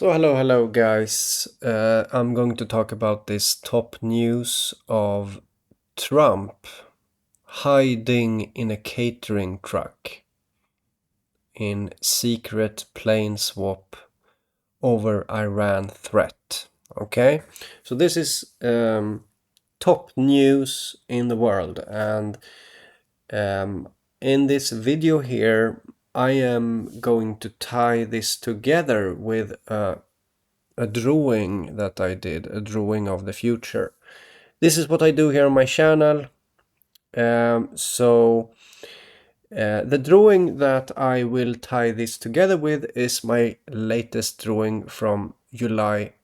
So hello guys. I'm going to talk about this top news of Trump hiding in a catering truck in secret plane swap over Iran threat. Okay, so this is top news in the world, and in this video here I am going to tie this together with a drawing that I did, a drawing of the future. This is what I do here on my channel. The drawing that I will tie this together with is my latest drawing from July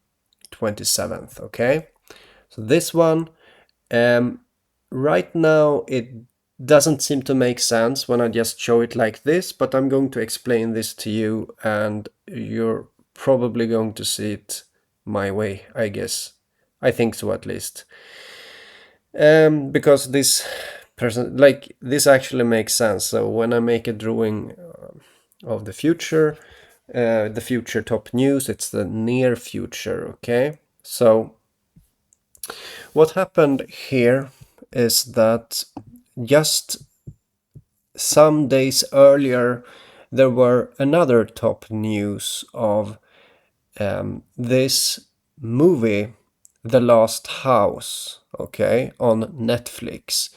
27th, okay? So this one, right now it doesn't seem to make sense when I just show it like this, but I'm going to explain this to you and you're probably going to see it my way, I guess. I think so, at least. Because this person, like, this actually makes sense. So when I make a drawing of the future top news, it's the near future, okay? So what happened here is that just some days earlier there were another top news of this movie, The Last House, okay, on Netflix.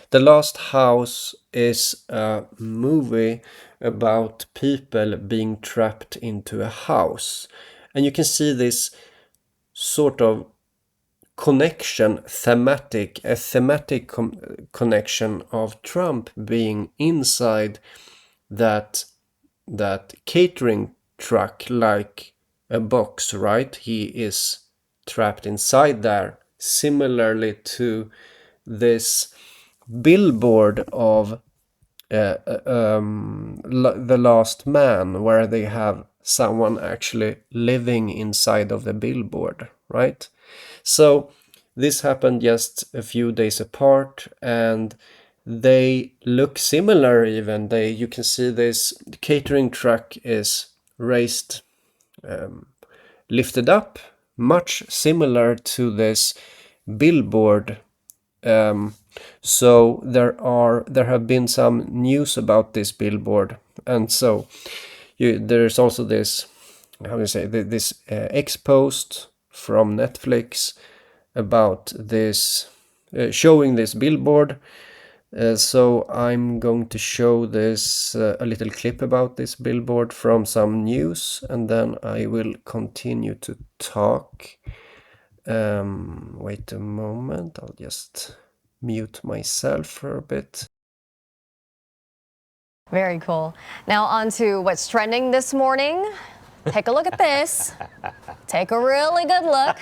The Last House is a movie about people being trapped into a house. And you can see this sort of connection, a thematic connection of Trump being inside that catering truck, like a box, right? He is trapped inside there, similarly to this billboard of The Last Man, where they have someone actually living inside of the billboard, right? So this happened just a few days apart, and they look similar. Even you can see this catering truck is raised, lifted up, much similar to this billboard. So there have been some news about this billboard, and so there's also this, how do you say, this ex-post from Netflix about this, showing this billboard. So I'm going to show this a little clip about this billboard from some news, and then I will continue to talk. Wait a moment, I'll just mute myself for a bit. Very cool. Now on to what's trending this morning. Take a look at this. Take a really good look.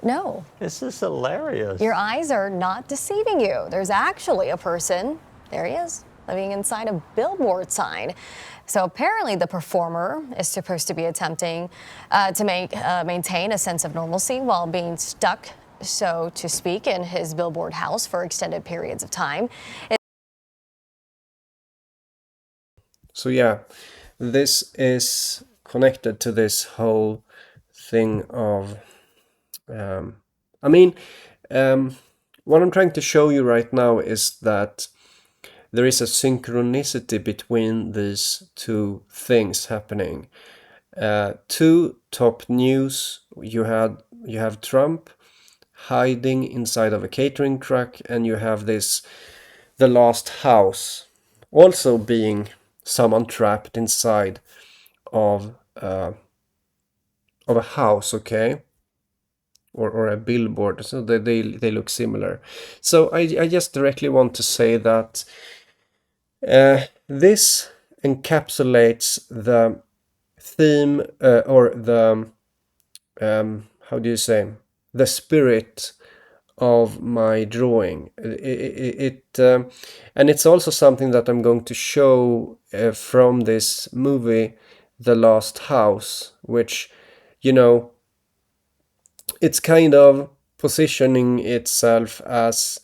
No. This is hilarious. Your eyes are not deceiving you. There's actually a person, there he is, living inside a billboard sign. So apparently the performer is supposed to be attempting to maintain a sense of normalcy while being stuck, so to speak, in his billboard house for extended periods of time. So yeah, this is connected to this whole thing of, what I'm trying to show you right now is that there is a synchronicity between these two things happening. Two top news, you have Trump hiding inside of a catering truck, and you have this The Last House also being someone trapped inside of a house, okay, or a billboard. So they look similar. So I just directly want to say that this encapsulates the theme, or the how do you say, the spirit of my drawing. And it's also something that I'm going to show from this movie, The Last House, which, you know, it's kind of positioning itself as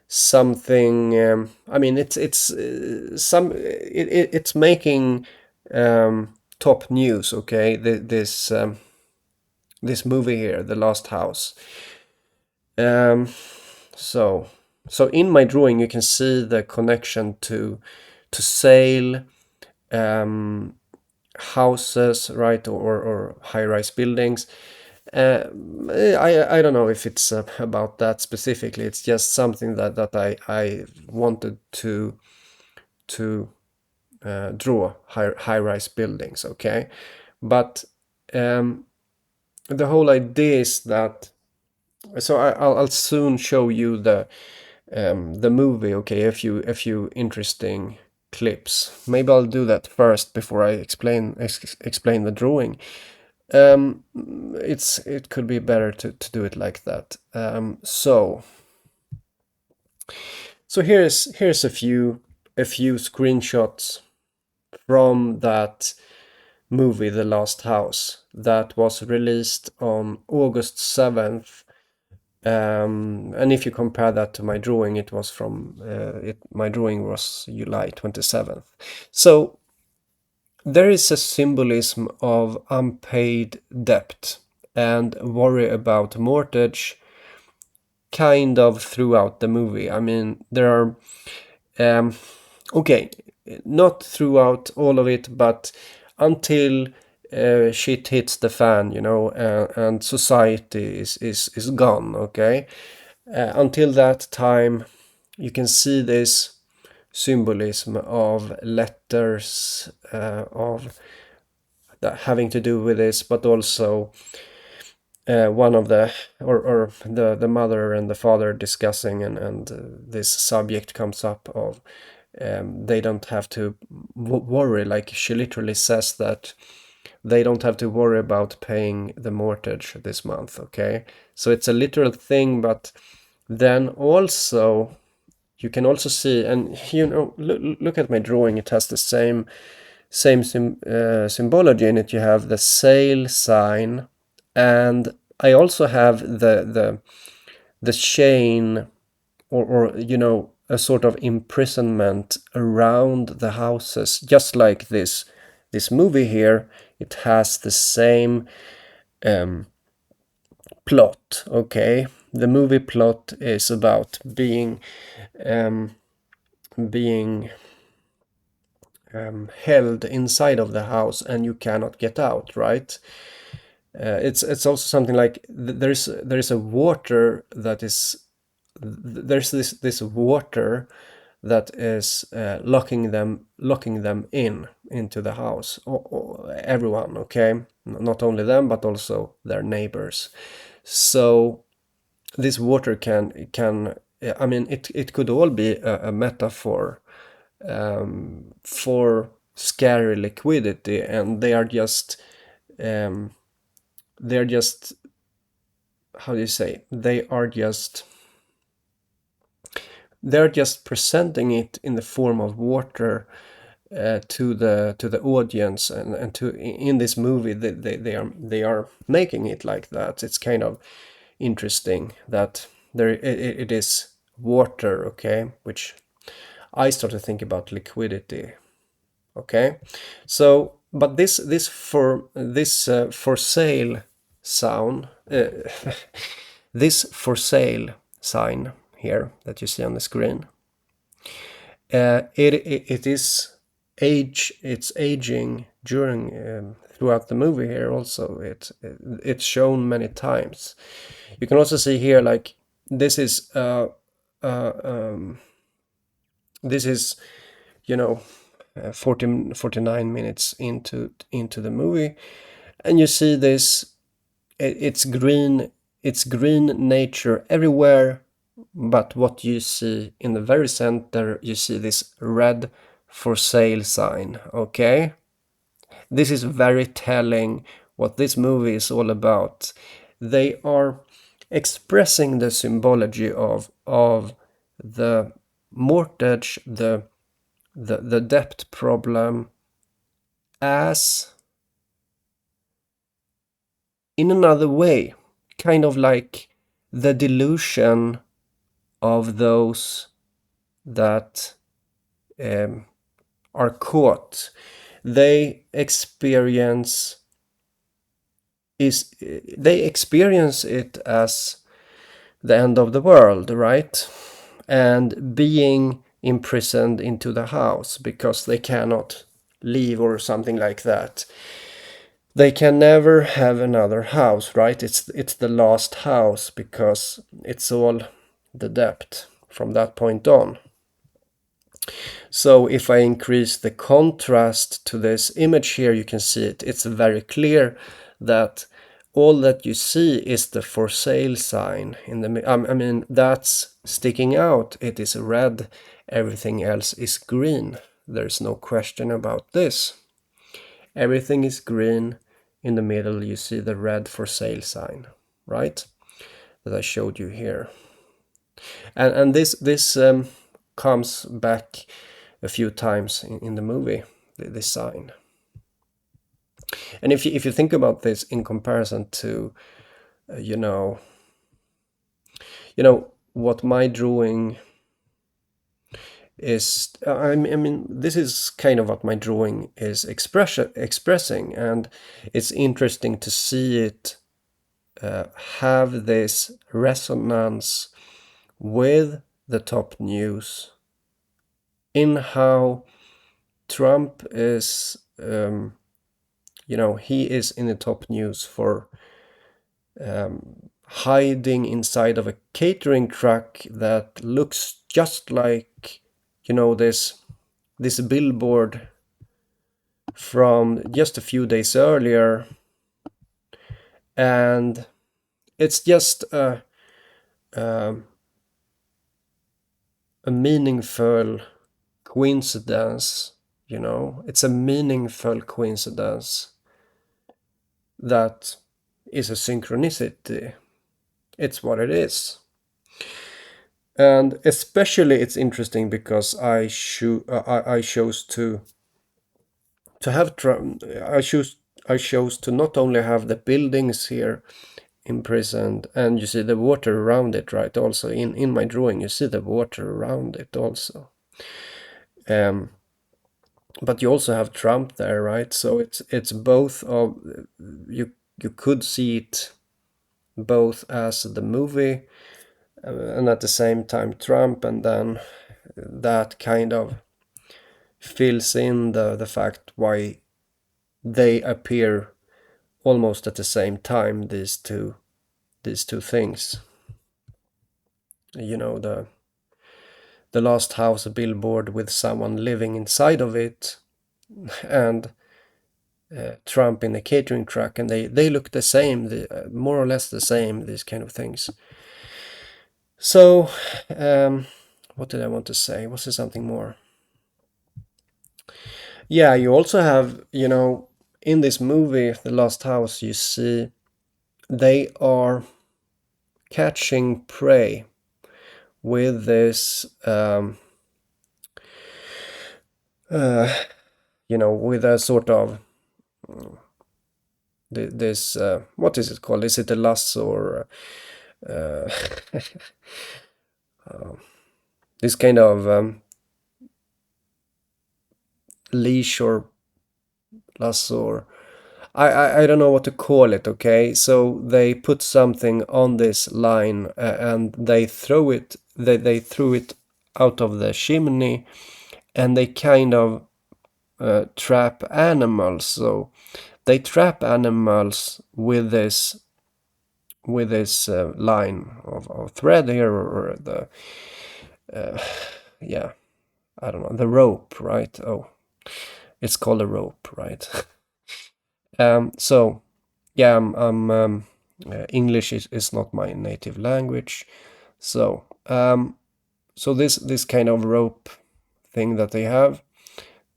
something. It's making top news, okay? This movie here, The Last House. Um, so in my drawing you can see the connection to sale, houses, right, or high-rise buildings. I don't know if it's about that specifically. It's just something that I wanted to draw high-rise buildings, okay? But the whole idea is that, so I'll soon show you the movie, okay? A few interesting clips. Maybe I'll do that first before I explain the drawing. It could be better to do it like that. So here's a few screenshots from that movie, The Last House, that was released on August 7th. And if you compare that to my drawing, it was from my drawing was July 27th. So there is a symbolism of unpaid debt and worry about mortgage kind of throughout the movie. I mean, there are okay, not throughout all of it, but until shit hits the fan, you know, and society is gone, okay? Until that time, you can see this symbolism of letters, of that having to do with this, but also one of the or the mother and the father discussing, and this subject comes up of they don't have to worry, like she literally says that they don't have to worry about paying the mortgage this month, okay? So it's a literal thing, but then also you can also see, and you know, look at my drawing, it has the same symbology in it. You have the sale sign, and I also have the chain, or you know, a sort of imprisonment around the houses, just like this movie here. It has the same plot, okay? The movie plot is about being held inside of the house and you cannot get out, right? It's also something like there's a water that is there's this water that is locking them into the house, everyone, okay? Not only them but also their neighbors. So this water can I mean, it could all be a metaphor for scary liquidity, and they are just how do you say, they're just presenting it in the form of water to the audience, and to in this movie they are making it like that. It's kind of interesting that it is water, okay, which I start to think about liquidity, okay? So but this for sale sound this for sale sign here that you see on the screen, it is it's aging during throughout the movie here also. It's shown many times. You can also see here, like, this is uh, um, this is, you know, 49 minutes into the movie, and you see this, it's green nature everywhere, but what you see in the very center, you see this red for sale sign, okay? This is very telling what this movie is all about. They are expressing the symbology of the mortgage, the debt problem, as in another way, kind of like the delusion of those that are caught. they experience they experience it as the end of the world, right? And being imprisoned into the house because they cannot leave or something like that. They can never have another house, right? It's the last house because it's all the debt from that point on. So if I increase the contrast to this image here, you can see it. It's very clear that all that you see is the for sale sign in the I mean that's sticking out. It is red, everything else is green. There's no question about this. Everything is green. In the middle you see the red for sale sign, right? That I showed you here. And this comes back a few times in the movie, this sign. And if you think about this in comparison to you know what my drawing is, I mean this is kind of what my drawing is expressing, and it's interesting to see it have this resonance with the top news in how Trump is, he is in the top news for hiding inside of a catering truck that looks just like, this billboard from just a few days earlier. And it's just a meaningful coincidence, it's a meaningful coincidence that is a synchronicity. It's what it is. And especially it's interesting because I chose to have I chose to not only have the buildings here imprisoned, and you see the water around it, right? Also in my drawing you see the water around it also. But you also have Trump there, right? So it's both of you could see it both as the movie and at the same time Trump, and then that kind of fills in the fact why they appear almost at the same time, these two things. The last house, a billboard with someone living inside of it, and Trump in a catering truck, and they look the same, more or less the same, these kind of things. So what did I want to say? Was there something more? Yeah, you also have, in this movie, The Last House, you see they are catching prey with this, with a sort of this, what is it called? Is it a lasso or this kind of leash or lasso, or I don't know what to call it, okay? So they put something on this line and they throw it, they threw it out of the chimney, and they kind of trap animals. So they trap animals with this line of thread here, or the yeah, I don't know, the rope, right? Oh, it's called a rope, right? So yeah, English is not my native language, so so this kind of rope thing that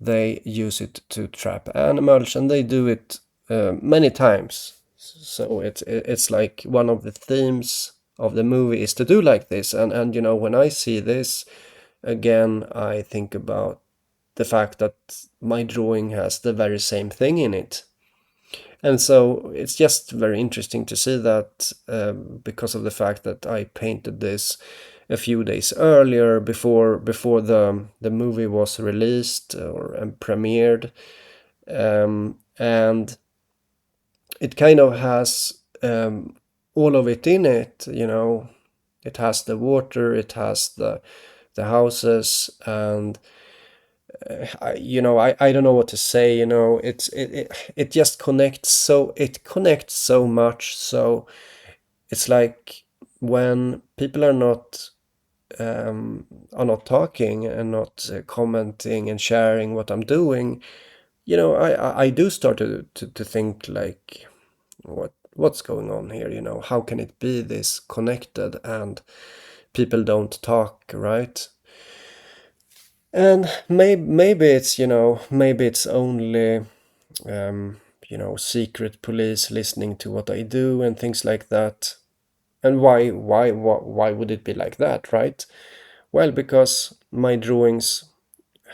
they use it to trap animals, and they do it many times. So it's like one of the themes of the movie is to do like this, and when I see this again, I think about the fact that my drawing has the very same thing in it. And so it's just very interesting to see that, because of the fact that I painted this a few days earlier, before the movie was released or premiered. And it kind of has all of it in it, It has the water, it has the houses, and I don't know what to say. It just connects so much. So it's like when people are not talking and not commenting and sharing what I'm doing, I do start to think like, what's going on here? How can it be this connected and people don't talk, right? And maybe it's only secret police listening to what I do and things like that. And why would it be like that, right? Well, because my drawings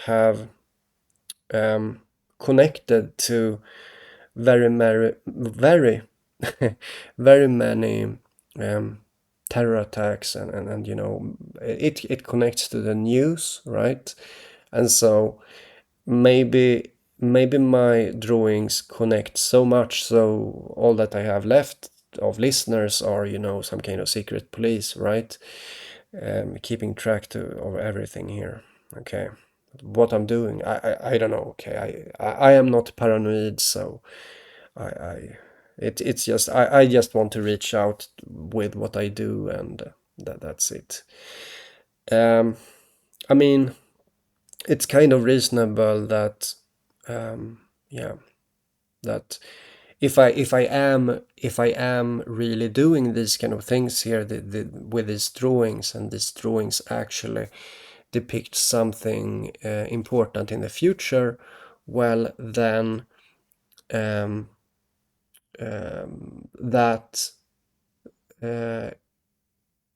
have connected to very very many terror attacks, and it connects to the news, right? And so maybe my drawings connect so much, so all that I have left of listeners are some kind of secret police, right? Keeping track of everything here. Okay, what I'm doing, I don't know. Okay, I am not paranoid, so I it's just I just want to reach out with what I do, and that's it. um I mean, it's kind of reasonable that yeah, that if I am really doing these kind of things here, with these drawings, and these drawings actually depict something important in the future, well then um, that uh,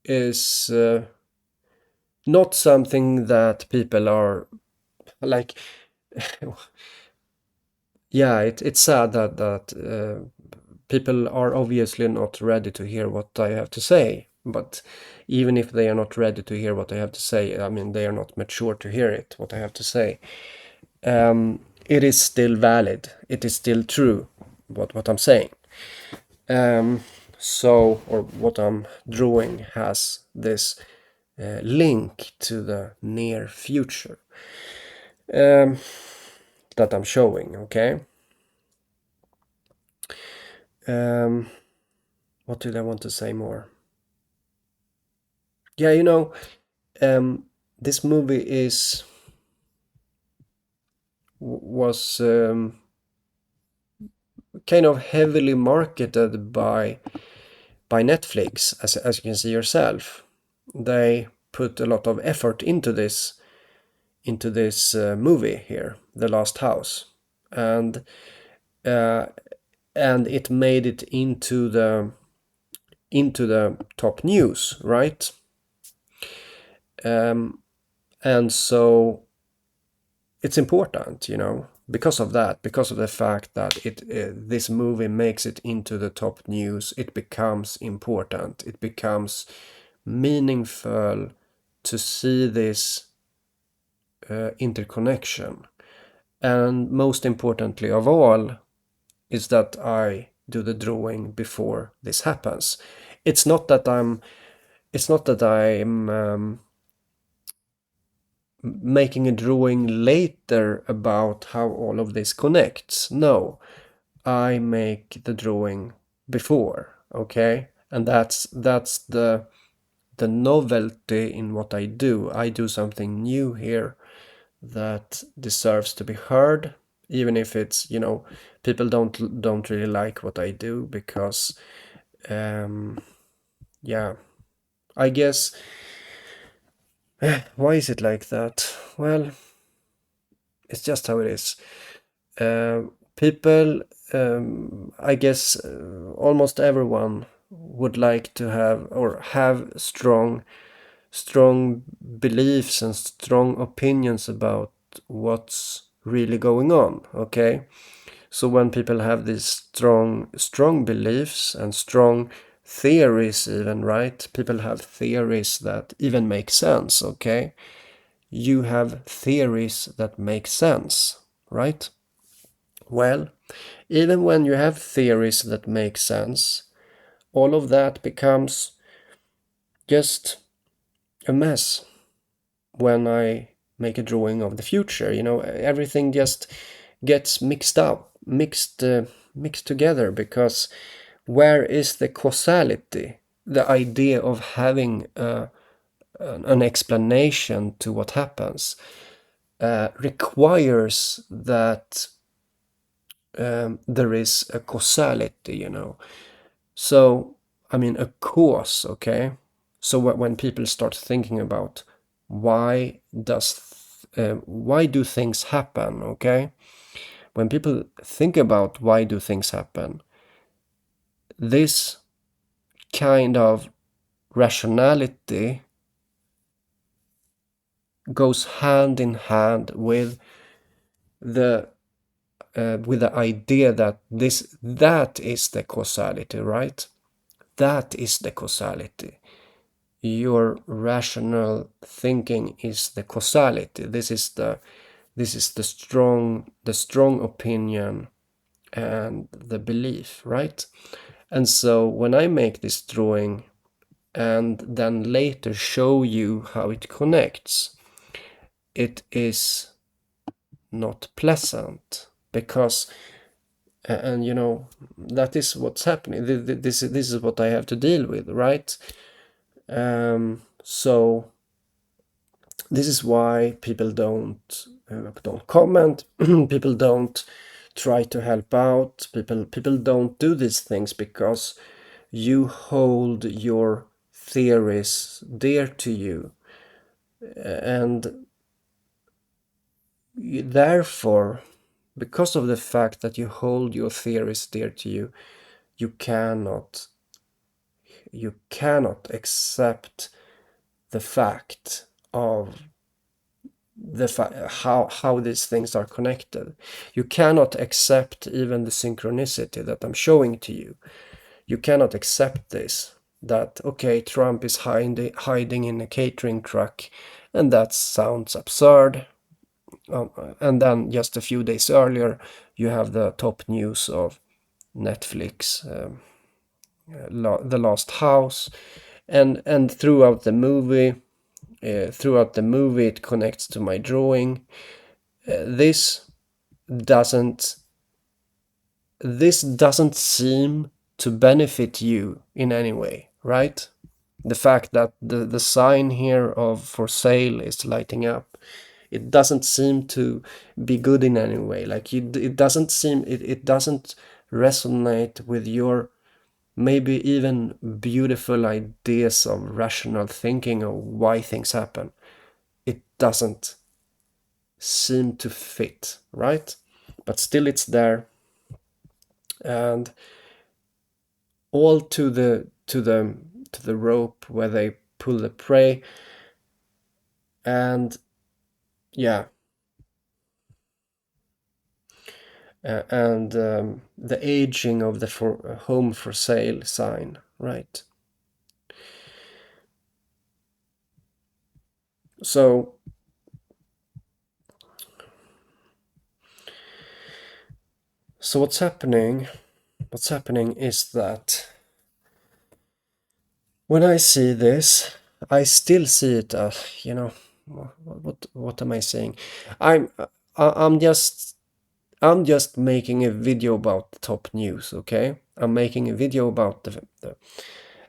is not something that people are like. Yeah, it's sad that people are obviously not ready to hear what I have to say. But even if they are not ready to hear what I have to say, I mean, they are not mature to hear it, what I have to say. It is still valid. It is still true, what I'm saying. Or what I'm drawing has this link to the near future that I'm showing, okay? What did I want to say more? Yeah, this movie was kind of heavily marketed by Netflix, as you can see yourself. They put a lot of effort into this movie here, The Last House, and uh, and it made it into the top news, right? And so it's important, because of that, because of the fact that this movie makes it into the top news. It becomes important. It becomes meaningful to see this interconnection. And most importantly of all is that I do the drawing before this happens. It's not that I'm making a drawing later about how all of this connects. No, I make the drawing before, okay? And that's the novelty in what I do. I do something new here that deserves to be heard, even if it's, people don't really like what I do, because yeah, I guess. Why is it like that? Well, it's just how it is. People, I guess, almost everyone would like to have, or have strong beliefs and strong opinions about what's really going on. Okay, so when people have these strong beliefs and strong theories, even, right? People have theories that even make sense. Okay, you have theories that make sense, right? Well, even when you have theories that make sense, all of that becomes just a mess when I make a drawing of the future. Everything just gets mixed together, because where is the causality? The idea of having an explanation to what happens requires that there is a causality. So, I mean, a cause, okay? So when people start thinking about why do things happen, okay? When people think about why do things happen, this kind of rationality goes hand in hand the with the idea that that is the causality, right? That is the causality. Your rational thinking is the causality. This is the strong opinion and the belief, right? And so when I make this drawing and then later show you how it connects, it is not pleasant, because and that is what's happening. This is what I have to deal with, right? So this is why people don't comment. People don't try to help out. People don't do these things because you hold your theories dear to you, and therefore, because of the fact that you hold your theories dear to you, you cannot accept the fact of how these things are connected. You cannot accept even the synchronicity that I'm showing to you. You cannot accept this, that okay, Trump is hiding in a catering truck, and that sounds absurd. And then just a few days earlier, you have the top news of Netflix, The Last House, and throughout the movie it connects to my drawing. This doesn't seem to benefit you in any way, right? The fact that the sign here of for sale is lighting up, it doesn't seem to be good in any way. Like it doesn't resonate with your maybe even beautiful ideas of rational thinking of why things happen. It doesn't seem to fit, right? But still it's there, and all to the rope where they pull the prey. And yeah, and the aging of the home for sale sign, right? So what's happening is that when I see this, I still see it as, what am I saying? I'm I'm just making a video about the top news, okay? I'm making a video about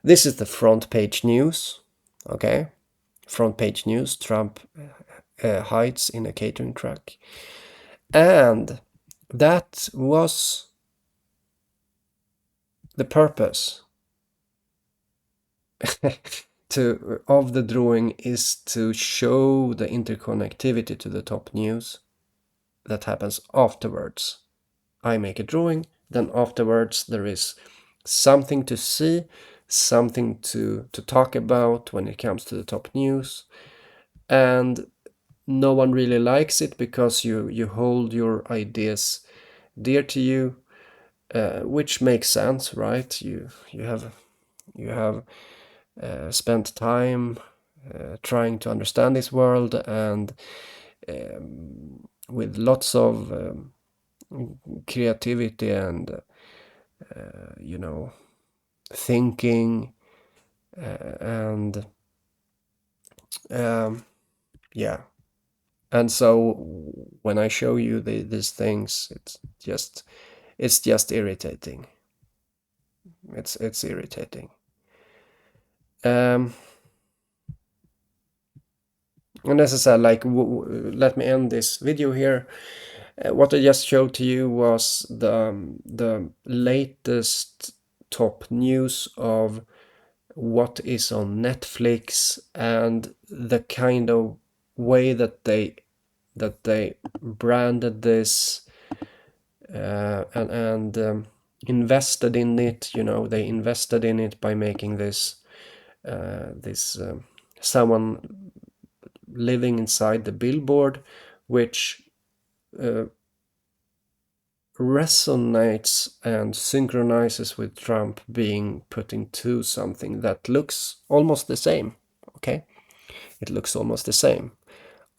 this is the front page news, okay? Front page news, Trump hides in a catering truck. And that was the purpose of the drawing, is to show the interconnectivity to the top news that happens afterwards. I make a drawing, then afterwards there is something to see, something to talk about when it comes to the top news. And no one really likes it because you hold your ideas dear to you, which makes sense, right? You have spent time trying to understand this world, and with lots of creativity and thinking, and yeah. And so when I show you these things, it's just irritating. It's irritating. Um, and as I said, like, let me end this video here. What I just showed to you was the latest top news of what is on Netflix and the kind of way that they branded this, and invested in it. They invested in it by making this someone living inside the billboard, which resonates and synchronizes with Trump being put into something that looks almost the same. Okay, it looks almost the same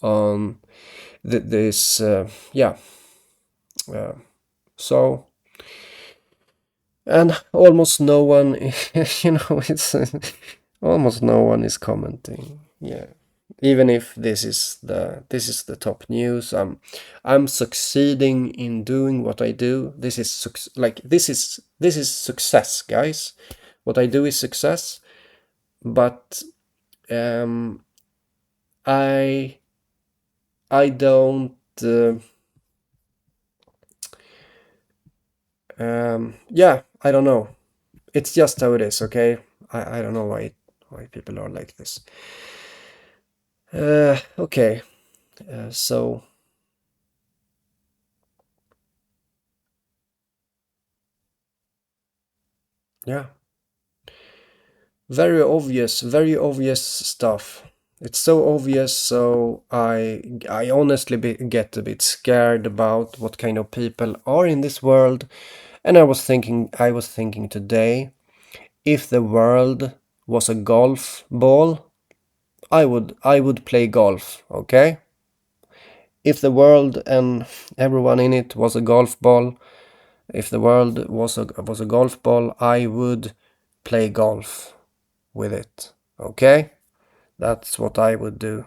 on this. Yeah. So, and almost no one, it's almost no one is commenting. Yeah, even if this is the top news. I'm succeeding in doing what I do. This is success, guys. What I do is success, but I don't. Yeah, I don't know. It's just how it is. Okay, I don't know why people are like this. Okay, so yeah, very obvious stuff. It's so obvious, so I honestly get a bit scared about what kind of people are in this world. And I was thinking today, if the world was a golf ball, I would play golf, okay? If the world and everyone in it was a golf ball, if the world was a golf ball, I would play golf with it, okay? That's what I would do.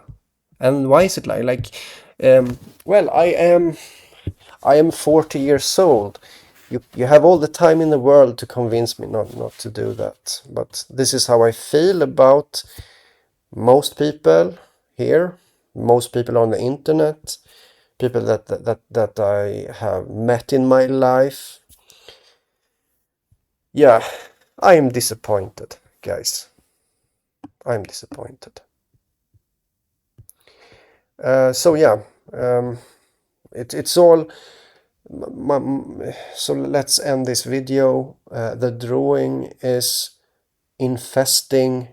And why is it well, I am 40 years old. You have all the time in the world to convince me not to do that. But this is how I feel about most people here, most people on the internet, people that I have met in my life. Yeah, I am disappointed, guys. I'm disappointed. So yeah, it's all. So let's end this video. The drawing is infesting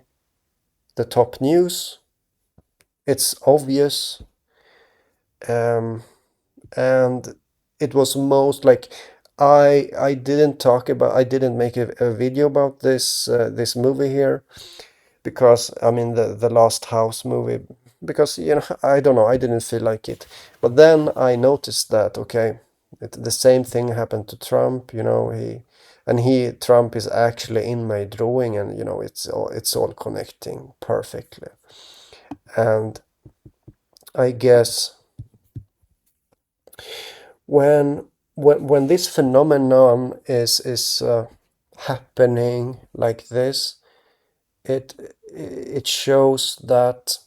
the top news. It's obvious, and it was most like I didn't make a video about this movie here, because I mean the Last House movie, because I don't know, I didn't feel like it. But then I noticed that, okay, the same thing happened to Trump. Trump is actually in my drawing, and it's all connecting perfectly. And I guess when this phenomenon is happening like this, it shows that,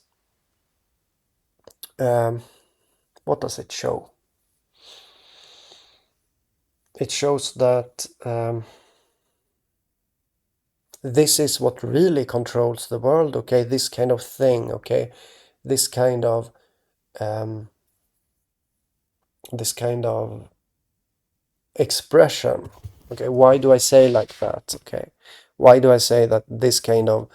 what does it show? It shows that this is what really controls the world. Okay, this kind of thing. Okay, this kind of expression. Okay, why do I say like that? Okay, why do I say that this kind of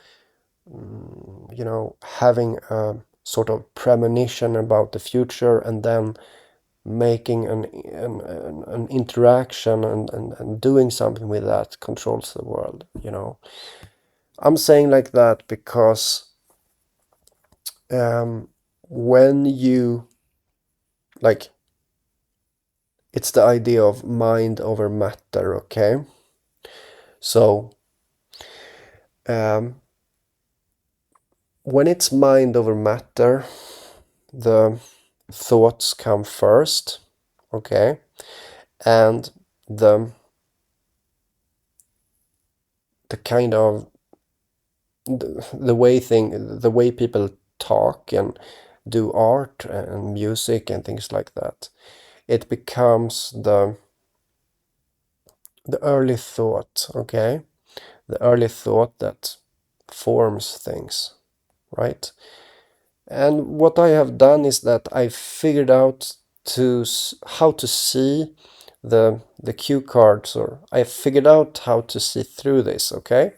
having a sort of premonition about the future, and then making an interaction, and doing something with that controls the world. I'm saying like that because when you, like, It's the idea of mind over matter, okay? So when it's mind over matter, the thoughts come first, okay? And the kind of the way people talk and do art and music and things like that, it becomes the early thought, okay? The early thought that forms things, right? And what I have done is that I figured out how to see the cue cards, or I figured out how to see through this, okay?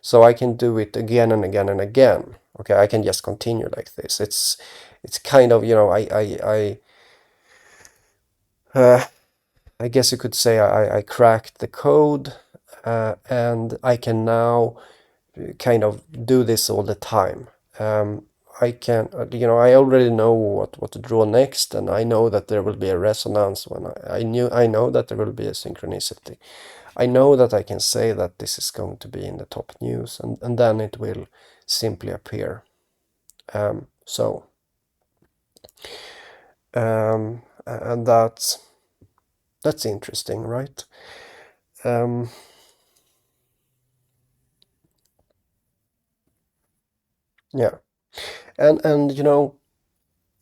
So I can do it again and again and again. Okay, I can just continue like this. It's kind of, I guess you could say I cracked the code, and I can now kind of do this all the time. I can, I already know what to draw next, and I know that there will be a resonance when I know that there will be a synchronicity. I know that I can say that this is going to be in the top news, and then it will simply appear. So, and that's interesting, right? Yeah, and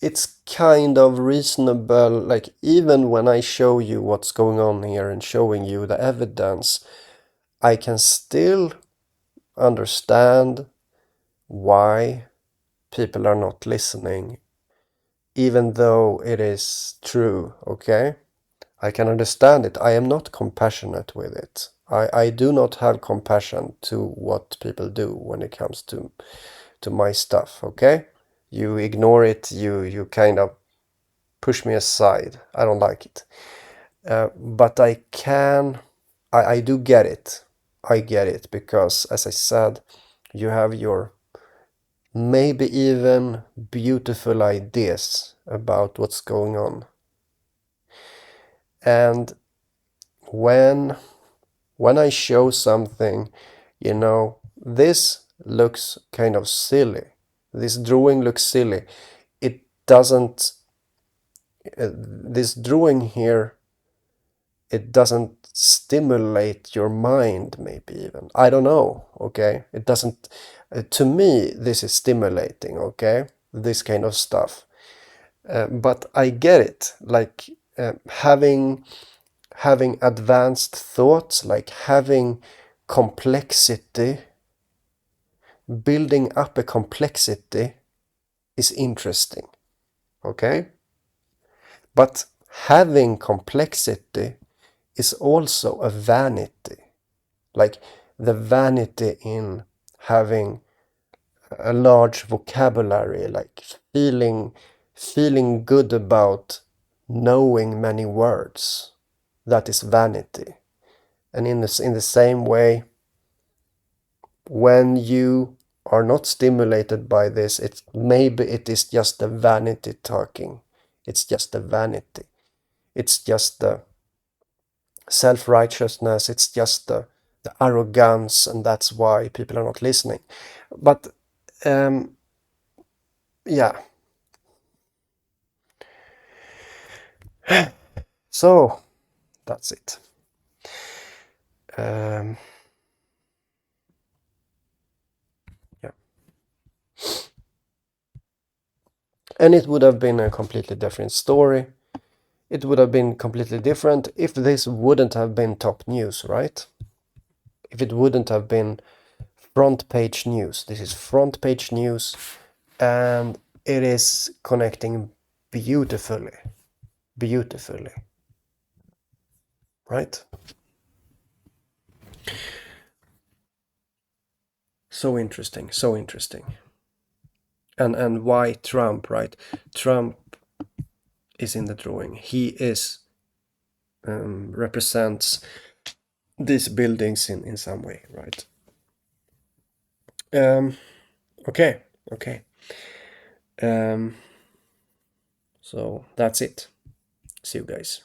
it's kind of reasonable, like even when I show you what's going on here and showing you the evidence, I can still understand why people are not listening, even though it is true, okay? I can understand it. I am not compassionate with it. I do not have compassion to what people do when it comes to my stuff, okay? You ignore it, you kind of push me aside. I don't like it. But I do get it. I get it because, as I said, you have your maybe even beautiful ideas about what's going on. And when I show something, this looks kind of silly. This drawing looks silly. It doesn't, this drawing here, it doesn't stimulate your mind, maybe even. I don't know, okay? It doesn't, to me, this is stimulating, okay? This kind of stuff. But I get it, like having advanced thoughts, like having complexity, building up a complexity is interesting, okay? But having complexity is also a vanity, like the vanity in having a large vocabulary, like feeling good about knowing many words. That is vanity. And in the same way, when you are not stimulated by this, maybe it is just the vanity talking. It's just the vanity. It's just the self-righteousness. It's just the arrogance, and that's why people are not listening. But yeah, so that's it. Yeah, and it would have been a completely different story. It would have been completely different if this wouldn't have been top news, right? If it wouldn't have been front page news. This is front page news, and it is connecting beautifully, beautifully, right? So interesting, so interesting. And why Trump, right? Trump is in the drawing. He is represents these buildings in some way, right? Okay, okay. So that's it. See you guys.